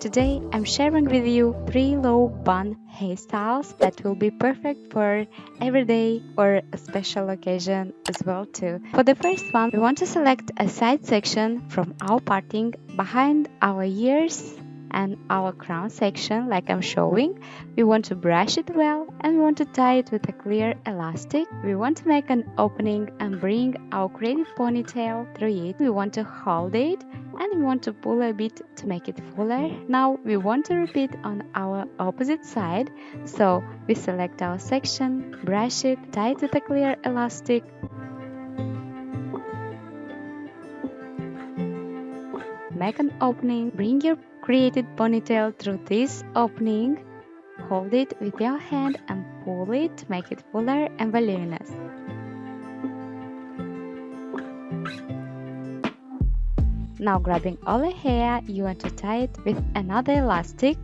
today I'm sharing with you 3 low bun hairstyles that will be perfect for everyday or a special occasion as well too. For the first one, we want to select a side section from our parting behind our ears and our crown section like I'm showing. We want to brush it well and we want to tie it with a clear elastic. We want to make an opening and bring our creative ponytail through it. We want to hold it and we want to pull a bit to make it fuller. Now we want to repeat on our opposite side. So we select our section, brush it, tie it with a clear elastic. Make an opening, bring your created ponytail through this opening, hold it with your hand and pull it to make it fuller and voluminous. Now grabbing all the hair, you want to tie it with another elastic.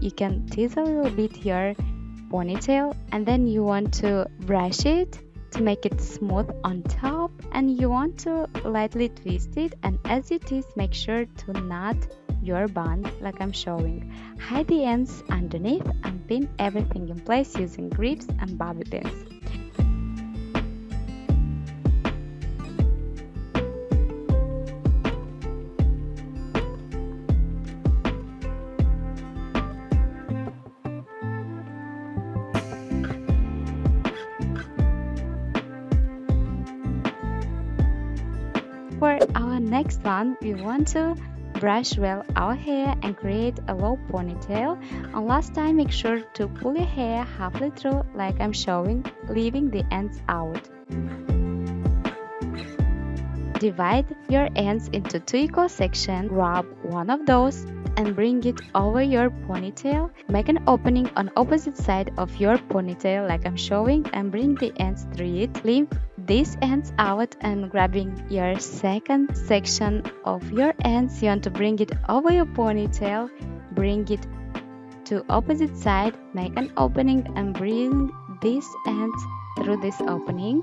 You can tease a little bit your ponytail and then you want to brush it to make it smooth on top, and you want to lightly twist it, and as you twist make sure to knot your bun like I'm showing. Hide the ends underneath and pin everything in place using grips and bobby pins. For our next one, we want to brush well our hair and create a low ponytail. And last time, make sure to pull your hair halfway through like I'm showing, leaving the ends out. Divide your ends into 2 equal sections, grab one of those and bring it over your ponytail. Make an opening on opposite side of your ponytail like I'm showing and bring the ends through it. Leave these ends out and grabbing your second section of your ends, you want to bring it over your ponytail, bring it to opposite side, make an opening and bring these ends through this opening.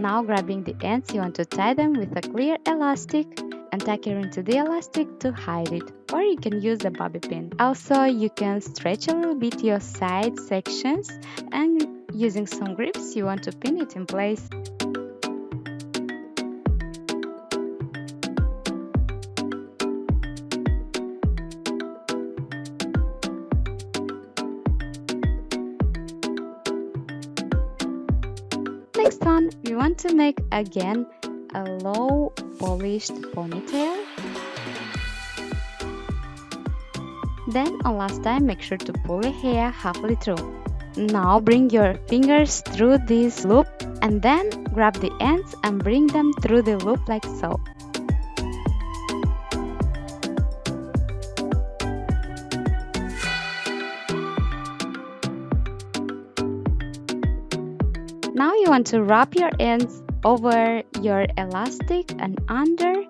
Now grabbing the ends, you want to tie them with a clear elastic and tuck it into the elastic to hide it, or you can use a bobby pin. Also, you can stretch a little bit your side sections and using some grips you want to pin it in place. Next one, we want to make again a low polished ponytail. Then on last time, make sure to pull your hair halfway through. Now bring your fingers through this loop and then grab the ends and bring them through the loop like so. Now you want to wrap your ends over your elastic and under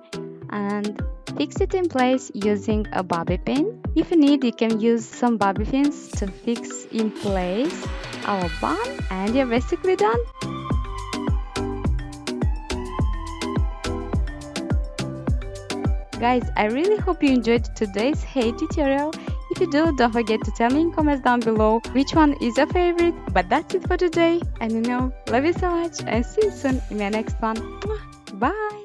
and fix it in place using a bobby pin. If you need, you can use some bobby pins to fix in place our bun and you're basically done. Guys, I really hope you enjoyed today's hair tutorial. If you do, don't forget to tell me in comments down below which one is your favorite. But that's it for today. And love you so much and see you soon in my next one. Bye!